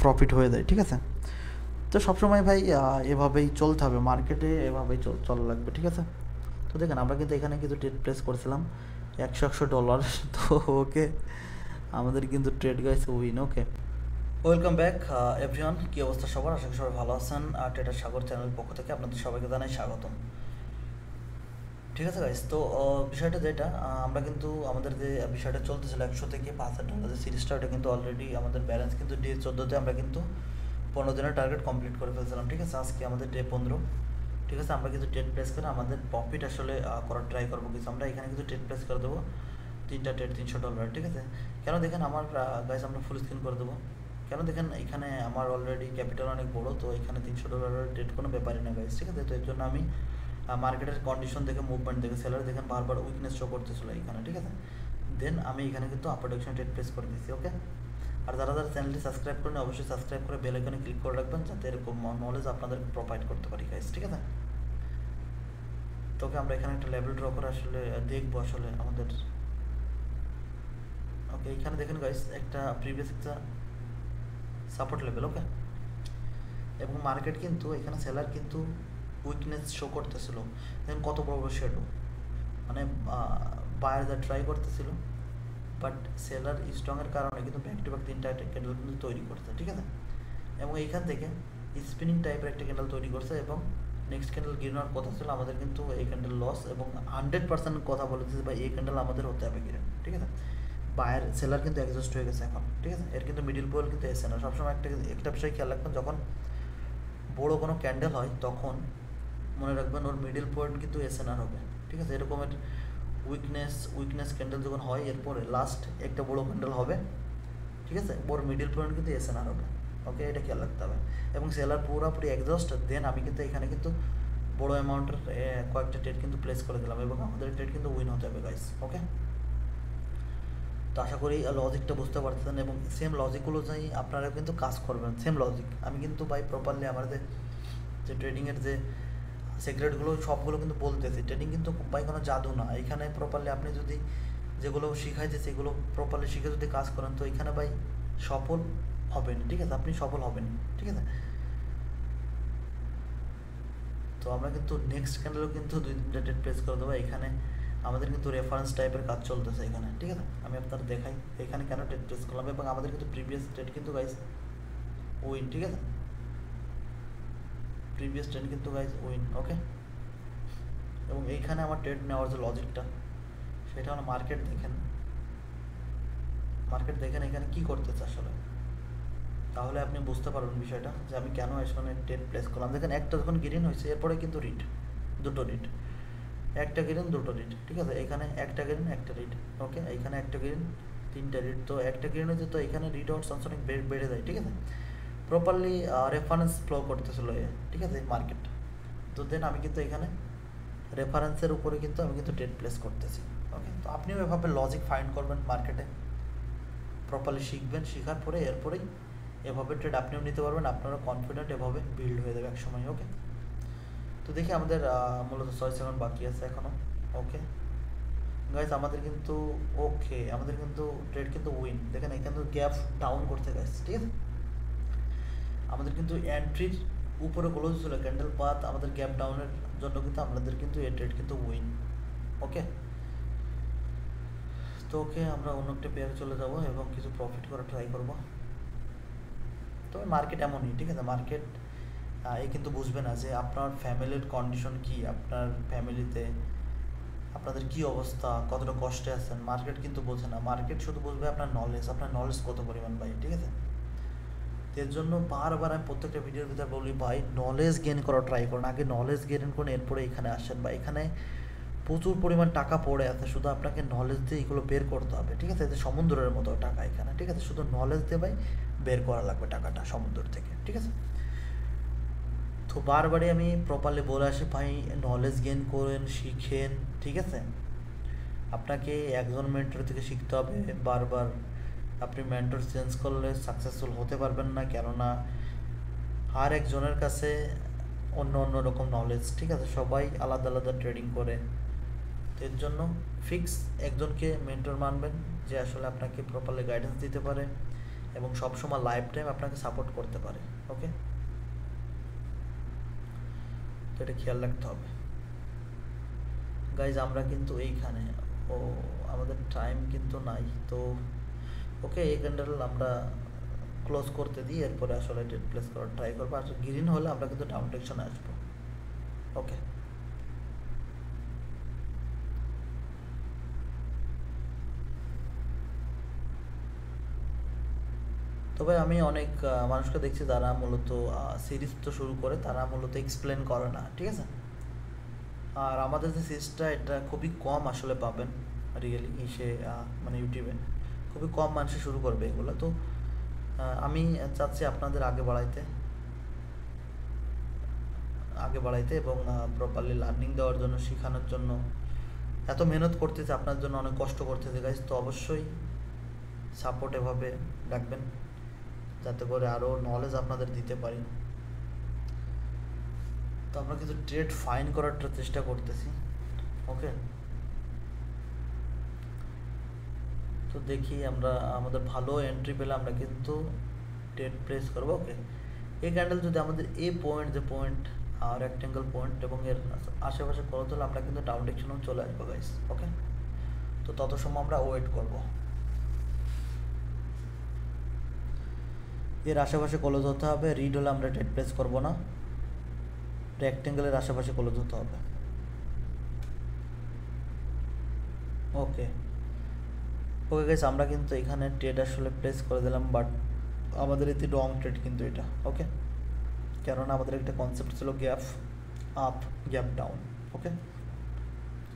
Profit হয়ে যায়, ঠিক আছে। তো সবসময় ভাই এভাবেই চলতে হবে, মার্কেটে এভাবেই চলা লাগবে, ঠিক আছে। তো দেখেন আমরা কিন্তু এখানে কিছু ট্রেড প্লেস করেছিলাম $100 তো ওকে আমাদের কিন্তু ট্রেড গাইছে উইন। ওকে, ওয়েলকাম ব্যাক এভরিওয়ান। কী অবস্থা সবার? আশা করি সবাই ভালো আছেন। ট্রেডার সাগর চ্যানেলের পক্ষ থেকে আপনাদের সবাইকে জানাই স্বাগতম, ঠিক আছে গাইস। তো বিষয়টা যেটা আমরা কিন্তু আমাদের যে বিষয়টা চলতেছিল 100 থেকে $5,000 যে সিরিজটা, ওটা কিন্তু অলরেডি আমাদের ব্যালেন্স কিন্তু ডে 14তে আমরা কিন্তু 15 দিনের টার্গেট কমপ্লিট করে ফেলছিলাম, ঠিক আছে। আজকে আমাদের ডে 15, ঠিক আছে। আমরা কিন্তু ট্রেড প্লেস করে আমাদের প্রফিট আসলে করার ট্রাই করবো কিছু। আমরা এখানে কিন্তু ট্রেড প্লেস করে দেবো 3টা ট্রেড $300, ঠিক আছে। কেন দেখেন আমার গাইস আমরা ফুল স্ক্রিন করে দেবো। কেন দেখেন এখানে আমার অলরেডি ক্যাপিটাল অনেক বড়ো, তো এখানে $300 ট্রেড কোনো ব্যাপারই না গাইস, ঠিক আছে। তো এর জন্য আমি মার্কেটের কন্ডিশন দেখে, মুভমেন্ট দেখে, সেলার দেখেন বারবার উইকনেস শো করতেছিল এখানে, ঠিক আছে। দেন আমি এখানে কিন্তু আপার ডাইরেকশন ট্রেড প্লেস করে দিচ্ছি। ওকে, আর যারা চ্যানেলটি সাবস্ক্রাইব করেন অবশ্যই সাবস্ক্রাইব করে বেল আইকনে ক্লিক করে রাখবেন, যাতে এরকম নলেজ আপনাদের প্রোভাইড করতে পারি গাইস, ঠিক আছে। তোকে আমরা এখানে একটা লেভেল ড্র করে আসলে দেখবো আসলে আমাদের। ওকে, এখানে দেখেন গাইস একটা প্রিভিয়াস একটা সাপোর্ট লেভেল। ওকে, এবং মার্কেট কিন্তু এখানে সেলার কিন্তু উইকনেস শো করতেছিল। দেখেন কত বড় বড় শেডো, মানে বায়াররা ট্রাই করতেছিল, বাট সেলার স্ট্রংয়ের কারণে কিন্তু ব্যাক টু ব্যাক 3টা ক্যান্ডেল কিন্তু তৈরি করছে, ঠিক আছে। এবং এইখান থেকে স্পিনিং টাইপের একটা ক্যান্ডেল তৈরি করছে, এবং নেক্সট ক্যান্ডেল গিরানোর কথা ছিল আমাদের, কিন্তু এই ক্যান্ডেল লস, এবং 100% কথা বলে দিচ্ছে ভাই এই ক্যান্ডেল আমাদের হতে হবে গিরান, ঠিক আছে। বায়ার সেলার কিন্তু এক্সস্ট হয়ে গেছে এখন, ঠিক আছে। এর কিন্তু মিডিল পোল কিন্তু এসে না। সবসময় একটা বিষয় খেয়াল রাখবেন, যখন বড় কোনো ক্যান্ডেল হয় তখন মনে রাখবেন ওর মিডিল পয়েন্ট কিন্তু এসএনআর হবে, ঠিক আছে। এরকমের উইকনেস ক্যান্ডেল যখন হয়, এরপরে লাস্ট একটা বড় ক্যান্ডেল হবে, ঠিক আছে, ওর মিডিল পয়েন্ট কিন্তু এসএনআর হবে। ওকে, এটা খেয়াল রাখতে হবে। এবং সেলার পুরোপুরি এক্সস্ট, দেন আমি কিন্তু এখানে কিন্তু বড় অ্যামাউন্টের কয়েকটা ট্রেড কিন্তু প্লেস করে দিলাম, এবং আমাদের ট্রেড কিন্তু উইন হতে হবে গাইস। ওকে, তো আশা করি লজিকটা বুঝতে পারতেছেন, এবং সেম লজিকগুলো চাই আপনারা কিন্তু কাজ করবেন, সেম লজিক। আমি কিন্তু ভাই প্রপারলি আমাদের যে ট্রেডিংয়ের যে সিক্রেটগুলো সবগুলো কিন্তু বলতেছি। ট্রেডিং কিন্তু ভাই কোনো জাদু না। এখানে প্রপারলি আপনি যদি যেগুলো শিখাইছে সেগুলো প্রপারলি শিখে যদি কাজ করেন, তো এখানে ভাই সফল হবেন, ঠিক আছে। আপনি সফল হবেন, ঠিক আছে। তো আমরা কিন্তু নেক্সট ক্যান্ডেলও কিন্তু 2-3টা ট্রেড প্লেস করে দেবো। এখানে আমাদের কিন্তু রেফারেন্স টাইপের কাজ চলতেছে এখানে, ঠিক আছে। আমি আপনাদের দেখাই এখানে কেন ট্রেড প্লেস করলাম, এবং আমাদের কিন্তু প্রিভিয়াস ট্রেড কিন্তু গাইস উইন, ঠিক আছে। প্রিভিয়াস ট্রেড কিন্তু গাইস উইন। ওকে, এবং এইখানে আমার ট্রেড নেওয়ার যে লজিকটা, সেটা হলো মার্কেট দেখেন এখানে কি করতেছে আসলে, তাহলে আপনি বুঝতে পারবেন বিষয়টা যে আমি কেন এখানে ট্রেড প্লেস করলাম। দেখেন একটা যখন গ্রিন হয়েছে, এরপরে কিন্তু রিড, দুটো রিড, একটা গ্রিন দুটো রিড, ঠিক আছে। এখানে একটা গ্রিন একটা রিড, ওকে। এখানে একটা গ্রিন 3টা রিড, তো একটা গ্রিন হয়েছে, তো এখানে রিড আউট চান্স অনেক বেড়ে যায়, ঠিক আছে। প্রপারলি রেফারেন্স ফ্লো করতেছিল, ঠিক আছে, মার্কেট। তো দেন আমি কিন্তু এখানে রেফারেন্সের উপরে কিন্তু আমি কিন্তু ট্রেড প্লেস করতেছি। ওকে, তো আপনিও এভাবে লজিক ফাইন্ড করবেন, মার্কেটে প্রপারলি শিখবেন, শেখার পরে এরপরেই এভাবে ট্রেড আপনিও নিতে পারবেন, আপনারা কনফিডেন্ট এভাবে বিল্ড হয়ে যাবে এক সময়। ওকে, তো দেখি আমাদের মূলত 6 সেকেন্ড বাকি আছে এখনও। ওকে গাইজ, আমাদের কিন্তু ট্রেড কিন্তু উইন। দেখেন এখানে কিন্তু গ্যাপ ডাউন করতে গেছে, ঠিক আছে। আমাদের কিন্তু এন্ট্রির উপরে ক্লোজ ছিল ক্যান্ডেল পাথ, আমাদের গ্যাপ ডাউনের জন্য কিন্তু আমাদের কিন্তু এই ট্রেড কিন্তু উইন। ওকে, তো ওকে আমরা অন্য একটা পেয়ারে চলে যাব এবং কিছু প্রফিট করার ট্রাই করব। তবে মার্কেট এমনই, ঠিক আছে। মার্কেট এই কিন্তু বুঝবে না যে আপনার ফ্যামিলির কন্ডিশন কি, আপনার ফ্যামিলিতে আপনাদের কি অবস্থা, কতটা কষ্টে আছেন, মার্কেট কিন্তু বোঝে না। মার্কেট শুধু বুঝবে আপনার নলেজ কত পরিমাণ ভাই, ঠিক আছে। এর জন্য বারবার আমি প্রত্যেকটা ভিডিওর ভিতরে বলি ভাই নলেজ গেইন করার ট্রাই করুন, আগে নলেজ গেইন করুন, এরপরে এখানে আসেন। বা এখানে প্রচুর পরিমাণ টাকা পড়ে আছে, শুধু আপনাকে নলেজ দিয়ে এগুলো বের করতে হবে, ঠিক আছে। যে সমুদ্রের মতো টাকা এখানে, ঠিক আছে, শুধু নলেজ দিয়ে ভাই বের করা লাগবে টাকাটা সমুদ্র থেকে, ঠিক আছে। তো বারবারই আমি প্রপারলি বলে আসি ভাই নলেজ গেইন করেন, শিখেন, ঠিক আছে। আপনাকে একজন মেন্টর থেকে শিখতে হবে বারবার। আপনি মেন্টর চেঞ্জ করলে সাকসেসফুল হতে পারবেন না, কেননা আর একজনের কাছে অন্য রকম নলেজ, ঠিক আছে। সবাই আলাদা আলাদা ট্রেডিং করে, তো এর জন্য ফিক্স একজনকে মেন্টর মানবেন যে আসলে আপনাকে প্রপারলি গাইডেন্স দিতে পারে, এবং সবসময় লাইফ টাইম আপনাকে সাপোর্ট করতে পারে। ওকে, তো এটা খেয়াল রাখতে হবে গাইজ। আমরা কিন্তু এইখানে ও আমাদের টাইম কিন্তু নাই তো। ওকে, এই ক্যান্ডেল আমরা ক্লোজ করতে দিই, এরপরে আসলে ডেট প্লেস করার ট্রাই করবো। আর গ্রিন হলে আমরা কিন্তু ডাউন ডিরেকশনে আসবো। ওকে, তবে আমি অনেক মানুষকে দেখছি যারা মূলত সিরিজ তো শুরু করে, তারা মূলত এক্সপ্লেন করে না, ঠিক আছে। আর আমাদের যে সিরিজটা, এটা খুবই কম আসলে পাবেন রিয়েলি সে মানে ইউটিউবে খুবই কম মানুষে শুরু করবে এগুলো। তো আমি চাচ্ছি আপনাদের আগে বাড়াইতে এবং প্রপারলি লার্নিং দেওয়ার জন্য, শেখানোর জন্য। এত মেহনত করতেছে আপনার জন্য, অনেক কষ্ট করতেছে গাইজ, তো অবশ্যই সাপোর্ট এভাবে রাখবেন যাতে করে আরও নলেজ আপনাদের দিতে পারি। তো আমরা কিন্তু ট্রেড ফাইন করার চেষ্টা করতেছি। ওকে, তো দেখি আমরা আমাদের ভালো এন্ট্রি পেলে আমরা কিন্তু ট্রেড প্লেস করবো। ওকে, এই ক্যান্ডেল যদি আমাদের এই পয়েন্ট, যে পয়েন্ট রেক্টেঙ্গেল পয়েন্ট এবং এর আশেপাশে ক্লোজ হলে আমরা কিন্তু ডাউন ডিরেকশনেও চলে আসবো গাইস। ওকে, তো তত সময় আমরা ওয়েট করব। এর আশেপাশে ক্লোজ হতে হবে, রিড হলে আমরা ট্রেড প্লেস করবো না, রেক্টেঙ্গেলের আশেপাশে ক্লোজ হতে হবে। ওকে ওকে গাইস, আমরা কিন্তু এখানে ট্রেড আসলে প্লেস করে দিলাম, বাট আমাদের এতে রং ট্রেড কিন্তু এটা। ওকে, কেননা আমাদের একটা কনসেপ্ট ছিল গ্যাপ আপ গ্যাপ ডাউন। ওকে,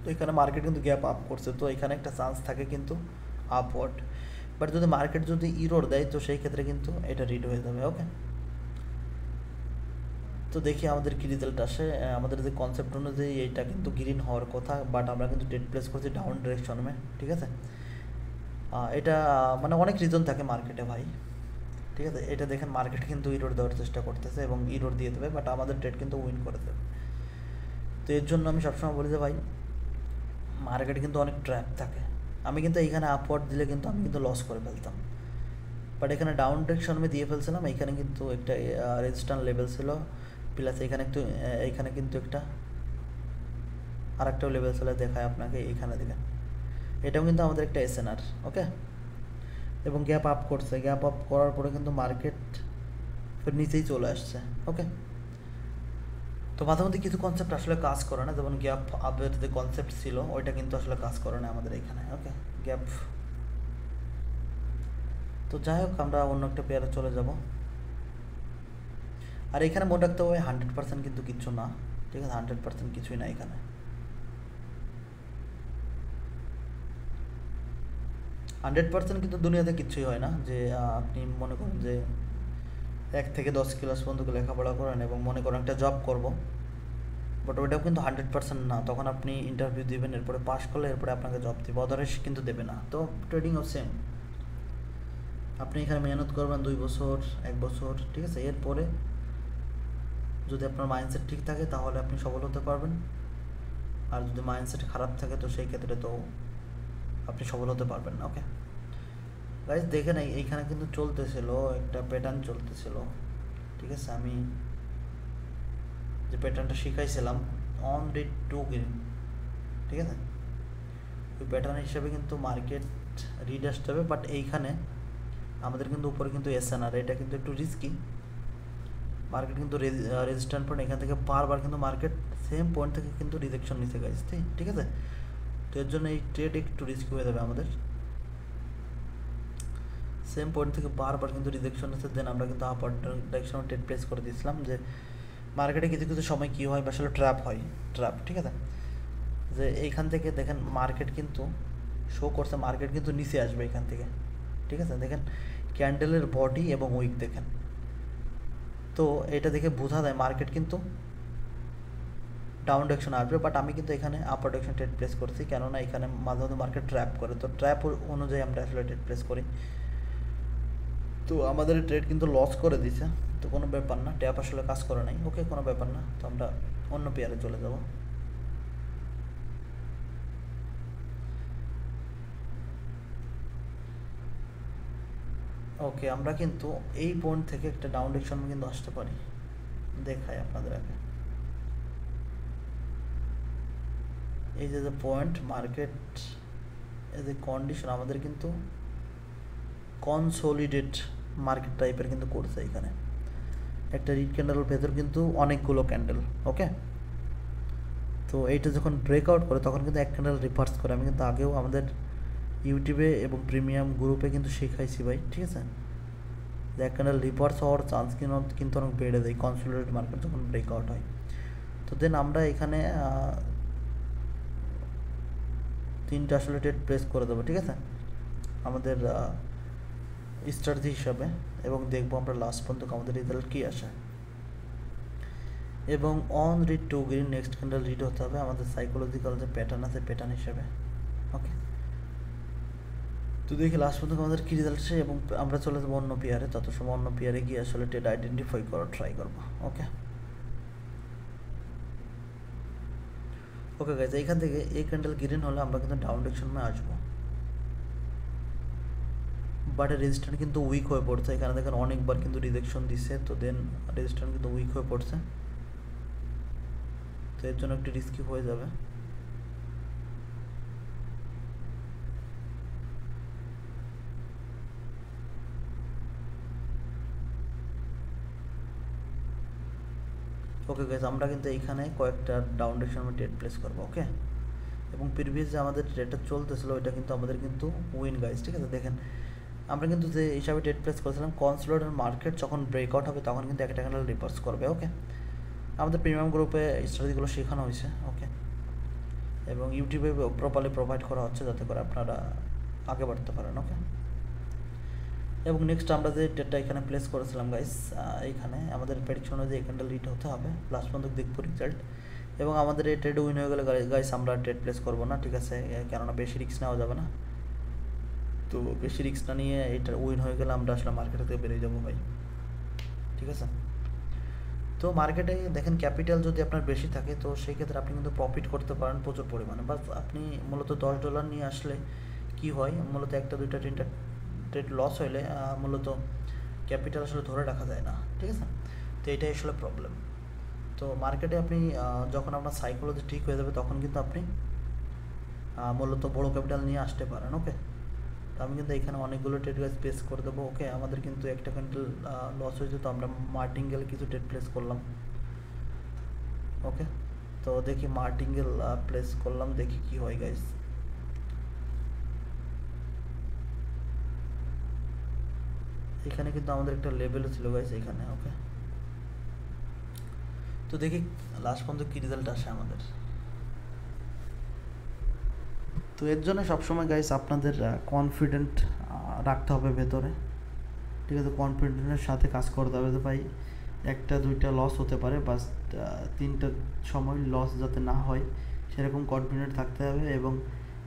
তো এখানে মার্কেট কিন্তু গ্যাপ আপ করছে, তো এখানে একটা চান্স থাকে কিন্তু আপওয়ার্ড। বাট যদি মার্কেট যদি ইরোর দেয়, তো সেই ক্ষেত্রে কিন্তু এটা রিড হয়ে যাবে। ওকে, তো দেখি আমাদের কী রেজাল্ট আসে। আমাদের যে কনসেপ্ট অনুযায়ী এইটা কিন্তু গ্রিন হওয়ার কথা, বাট আমরা কিন্তু ট্রেড প্লেস করছি ডাউন ডিরেকশনে, ঠিক আছে। এটা মানে অনেক রিজন থাকে মার্কেটে ভাই, ঠিক আছে। এটা দেখেন মার্কেট কিন্তু ইরোর দেওয়ার চেষ্টা করতেছে এবং ইরোর দিয়ে দেবে, বাট আমাদের ট্রেড কিন্তু উইন করে দেবে। তো এর জন্য আমি সবসময় বলি যে ভাই, মার্কেটে কিন্তু অনেক ট্র্যাপ থাকে। আমি কিন্তু এইখানে আপওয়ার্ড দিলে কিন্তু আমি কিন্তু লস করে ফেলতাম, বাট এখানে ডাউন ডিরেকশন আমি দিয়ে ফেলছিলাম। এখানে কিন্তু একটা রেজিস্ট্যান্স লেভেল ছিল, প্লাস এইখানে কিন্তু একটা আরেকটাও লেভেল ছিল, দেখায় আপনাকে এইখানে দেখেন, এটাও কিন্তু আমাদের একটা এসএনআর। ওকে, এবং গ্যাপ আপ করছে, গ্যাপ আপ করার পরে কিন্তু মার্কেট ফের নিচেই চলে আসছে। ওকে, তো মাঝে মধ্যে কিছু কনসেপ্ট আসলে কাজ করে না, যেমন গ্যাপ আপের যে কনসেপ্ট ছিল ওইটা কিন্তু আসলে কাজ করে না আমাদের এখানে। ওকে, গ্যাপ। তো যাই হোক, আমরা অন্য একটা পেয়ারে চলে যাব। আর এখানে মনে রাখতে হবে 100% কিন্তু কিচ্ছু না, ঠিক আছে। 100% কিছুই না এখানে। 100% কিন্তু দুনিয়াতে কিচ্ছুই হয় না। যে আপনি মনে করেন যে 1 থেকে 10 ক্লাস পর্যন্ত লেখাপড়া করেন এবং মনে করেন একটা জব করব, বাট ওইটাও কিন্তু 100% না। তখন আপনি ইন্টারভিউ দিবেন, এরপরে পাস করলে এরপরে আপনাকে জব দেবে, অদারওয়াইজ কিন্তু দেবে না। তো ট্রেডিংও সেম, আপনি এখানে মেহনত করবেন 2 বছর 1 বছর, ঠিক আছে। এরপরে যদি আপনার মাইন্ডসেট ঠিক থাকে তাহলে আপনি সফল হতে পারবেন, আর যদি মাইন্ডসেট খারাপ থাকে তো সেই ক্ষেত্রে তো আপনি সফল হতে পারবেন না। ওকে গাইজ, দেখেন এইখানে কিন্তু চলতেছিল একটা প্যাটার্ন চলতেছিল, ঠিক আছে। আমি যে প্যাটার্নটা শিখাইছিলাম অন রেড টু গ্রিন, ঠিক আছে, ওই প্যাটার্ন হিসাবে কিন্তু মার্কেট রিড আসতে হবে। বাট এইখানে আমাদের কিন্তু উপরে কিন্তু এসএনআর, এটা কিন্তু একটু রিস্কি। মার্কেট কিন্তু রেজিস্ট্যান্ট পয়েন্ট, এখান থেকে বারবার কিন্তু মার্কেট সেম পয়েন্ট থেকে কিন্তু রিজেকশন নিতে গেছে, ঠিক আছে। তো এর জন্য এই ট্রেড একটু রিস্কি হয়ে যাবে আমাদের। সেম পয়েন্ট থেকে বারবার কিন্তু রিজেকশন নিচ্ছে, দেন আমরা কিন্তু আপার ডাইরেকশনে ট্রেড প্লেস করে দিয়েছিলাম। যে মার্কেটে কিছু কিছু সময় কী হয়, আসলে ট্র্যাপ হয়, ঠিক আছে। যে এইখান থেকে দেখেন মার্কেট কিন্তু শো করছে, মার্কেট কিন্তু নিচে আসবে এখান থেকে, ঠিক আছে। দেখেন ক্যান্ডেলের বডি এবং উইক দেখেন, তো এটা দেখে বোঝা যায় মার্কেট কিন্তু ডাউন ডিরেকশন আসবে। বাট আমি কিন্তু এখানে আপার ডিরেকশন ট্রেড প্লেস করছি, কেননা এখানে মাঝে মধ্যে মার্কেট ট্র্যাপ করে, তো ট্র্যাপ অনুযায়ী আমরা আসলে ট্রেড প্লেস করি। তো আমাদের ট্রেড কিন্তু লস করে দিছে, তো কোনো ব্যাপার না, ট্যাপ আসলে কাজ করে নাই। ওকে, কোনো ব্যাপার না, তো আমরা অন্য পেয়ারে চলে যাব। ওকে, আমরা কিন্তু এই পয়েন্ট থেকে একটা ডাউন ডিরেকশন কিন্তু আসতে পারি, দেখাই আপনাদের আগে। এই যে পয়েন্ট মার্কেট, এই যে কন্ডিশন আমাদের কিন্তু কনসোলিডেট মার্কেট টাইপের কিন্তু করছে। এখানে একটা রিড ক্যান্ডেলের ভেতর কিন্তু অনেকগুলো ক্যান্ডেল, ওকে। তো এইটা যখন ব্রেকআউট করে তখন কিন্তু এক ক্যান্ডেল রিভার্স করে। আমি কিন্তু আগেও আমাদের ইউটিউবে এবং প্রিমিয়াম গ্রুপে কিন্তু শেখাইছি ভাই, ঠিক আছে, যে এক ক্যান্ডেল রিভার্স হওয়ার চান্স কিন্তু অনেক বেড়ে যায় কনসোলিডেট মার্কেট যখন ব্রেকআউট হয়। তো দেন আমরা এখানে 3টা আসলে ট্রেড প্লেস করে দেবো, ঠিক আছে, আমাদের স্ট্র্যাটেজি হিসাবে, এবং দেখবো আমরা লাস্ট পর্যন্ত আমাদের রেজাল্ট কী আসে। এবং on red to green next candle red হতে হবে আমাদের সাইকোলজিক্যাল যে প্যাটার্ন আছে প্যাটার্ন হিসাবে, ওকে। তো দেখি লাস্ট পর্যন্ত আমাদের কী রেজাল্ট আসে, এবং আমরা চলে যাবো অন্য পেয়ারে। তত সময় অন্য পেয়ারে গিয়ে আসলে ট্রেড আইডেন্টিফাই করার ট্রাই করবো, ওকে। ওকে গাইজ, এইখান থেকে এই ক্যান্ডেল গ্রিন হলে আমরা কিন্তু ডাউন ডিরেকশনে আসবো, বাট রেজিস্ট্যান্ট কিন্তু উইক হয়ে পড়ছে। এখানে দেখেন অনেকবার কিন্তু রিজেকশন দিচ্ছে, তো দেন রেজিস্ট্যান্ট কিন্তু উইক হয়ে পড়ছে, তো এর জন্য একটু রিস্কি হয়ে যাবে। ওকে গাইজ, আমরা কিন্তু এইখানে কয়েকটা ডাউন ডিরেকশনে ট্রেড প্লেস করবো, ওকে। এবং প্রিভিয়াস যে আমাদের ট্রেডটা চলতেছিল ওইটা কিন্তু আমাদের কিন্তু উইন গাইজ, ঠিক আছে। দেখেন আমরা কিন্তু যে হিসাবে ট্রেড প্লেস করেছিলাম, কনসোলিডেটেড মার্কেট যখন ব্রেকআউট হবে তখন কিন্তু একটা ক্যান্ডেল রিভার্স করবে, ওকে। আমাদের প্রিমিয়াম গ্রুপে স্ট্র্যাটেজিগুলো শেখানো হয়েছে, ওকে, এবং ইউটিউবে প্রপারলি প্রোভাইড করা হচ্ছে যাতে করে আপনারা আগে বাড়তে পারেন, ওকে। এবং নেক্সট আমরা যে ট্রেডটা এখানে প্লেস করেছিলাম গাইস, এইখানে আমাদের প্রেডিকশন অনুযায়ী এই ক্যান্ডেল রিড হতে হবে, লাস্ট পর্যন্ত দেখবো রেজাল্ট। এবং আমাদের এই ট্রেড উইন হয়ে গেলে গাইস আমরা ট্রেড প্লেস করবো না, ঠিক আছে, কেননা বেশি রিস্ক নেওয়া যাবে না। তো বেশি রিস্ক না নিয়ে এটা উইন হয়ে গেলে আমরা আসলে মার্কেট থেকে বেরিয়ে যাবো ভাই, ঠিক আছে। তো মার্কেটে দেখেন ক্যাপিটাল যদি আপনার বেশি থাকে তো সেই ক্ষেত্রে আপনি কিন্তু প্রফিট করতে পারেন প্রচুর পরিমাণে, বাট আপনি মূলত $10 নিয়ে আসলে কি হয়, মূলত একটা দুইটা তিনটা ট্রেড লস হইলে মূলত ক্যাপিটাল আসলে ধরে রাখা যায় না, ঠিক আছে। তো এটাই আসলে প্রবলেম। তো মার্কেটে আপনি যখন আপনার সাইকোলজি ঠিক হয়ে যাবে তখন কিন্তু আপনি মূলত বড় ক্যাপিটাল নিয়ে আসতে পারেন, ওকে। তো আমি কিন্তু এখানে অনেকগুলো ট্রেড গাইজ প্লেস করে দেবো, ওকে। আমাদের কিন্তু একটা ক্যান্ডেল লস হয়েছে, তো আমরা মার্টিঙ্গেল কিছু ট্রেড প্লেস করলাম, ওকে। তো দেখি মার্টিঙ্গেল প্লেস করলাম, দেখি কি হয় গাইজ। এখানে কিন্তু আমাদের একটা লেভেলও ছিল গাইজ এখানে, ওকে। তো দেখি লাস্ট পর্যন্ত কী রেজাল্ট আসে আমাদের। তো এর জন্য সবসময় গাইজ আপনাদের কনফিডেন্ট রাখতে হবে ভেতরে, ঠিক আছে। কনফিডেন্টের সাথে কাজ করতে হবে যে ভাই একটা দুইটা লস হতে পারে, বাস তিনটা সময় লস যাতে না হয় সেরকম কনফিডেন্ট থাকতে হবে। এবং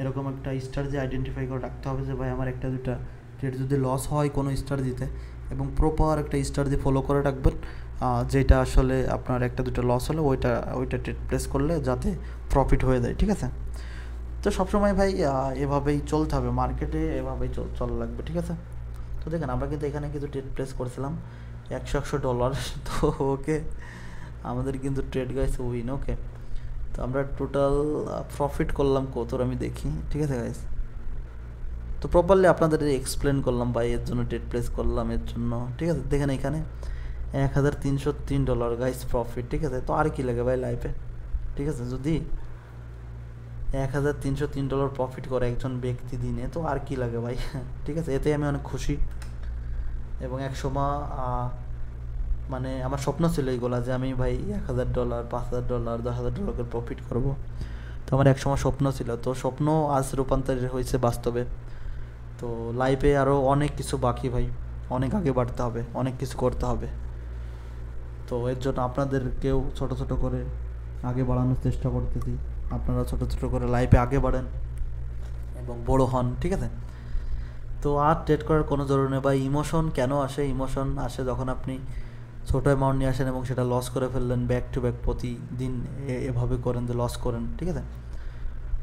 এরকম একটা স্ট্র্যাটেজি আইডেন্টিফাই করে রাখতে হবে যে ভাই আমার একটা দুইটা ট্রেড যদি লস হয় কোনো স্ট্র্যাটেজিতে, এবং প্রপার একটা স্ট্র্যাটেজি ফলো করে রাখবেন, যেটা আসলে আপনার একটা দুটো লস হলে ওইটা ট্রেড প্লেস করলে যাতে প্রফিট হয়ে যায়, ঠিক আছে। তো সবসময় ভাই এভাবেই চলতে হবে, মার্কেটে এভাবেই চলা লাগবে, ঠিক আছে। তো দেখেন আমরা কিন্তু এখানে কিছু ট্রেড প্লেস করেছিলাম $100, তো ওকে আমাদের কিন্তু ট্রেড গাইস উইন, ওকে। তো আমরা টোটাল প্রফিট করলাম কত আমি দেখি, ঠিক আছে গাইস। তো প্রপারলি আপনাদের এক্সপ্লেন করলাম ভাই এর জন্য ট্রেড প্লেস করলাম এর জন্য, ঠিক আছে। দেখেন এখানে $1303 গাইস প্রফিট, ঠিক আছে। তো আর কি লাগে ভাই লাইফে, ঠিক আছে। যদি $1303 প্রফিট করে একজন ব্যক্তি দিনে, তো আর কি লাগে ভাই, ঠিক আছে। এতে আমি অনেক খুশি। এবং এক সময় মানে আমার স্বপ্ন ছিল এইগুলা যে আমি ভাই $1000, $5000, $10,000 করে প্রফিট করব। তো আমার এক সময় স্বপ্ন ছিল, তো স্বপ্ন আজ রূপান্তরিত হয়েছে বাস্তবে। তো লাইফে আরও অনেক কিছু বাকি ভাই, অনেক আগে বাড়তে হবে, অনেক কিছু করতে হবে। তো এর জন্য আপনাদেরকেও ছোট ছোট করে আগে বাড়ানোর চেষ্টা করতেছি। আপনারা ছোট ছোট করে লাইফে আগে বাড়েন এবং বড় হন, ঠিক আছে। তো আর ট্রেড করার কোনো জরুরি নেই। বা ইমোশন কেন আসে? ইমোশন আসে যখন আপনি ছোটো অ্যামাউন্ট নিয়ে আসেন এবং সেটা লস করে ফেললেন ব্যাক টু ব্যাক, প্রতিদিন এভাবে করেন যে লস করেন, ঠিক আছে।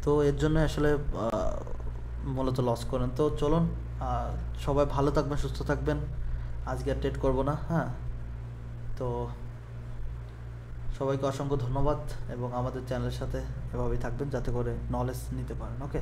তো এর জন্য আসলে মূলত লস করেন। তো চলুন আর সবাই ভালো থাকবেন, সুস্থ থাকবেন। আজকে আর ট্রেড করবো না, হ্যাঁ। তো সবাইকে অসংখ্য ধন্যবাদ এবং আমাদের চ্যানেলের সাথে এভাবেই থাকবেন যাতে করে নলেজ নিতে পারেন। ওকে।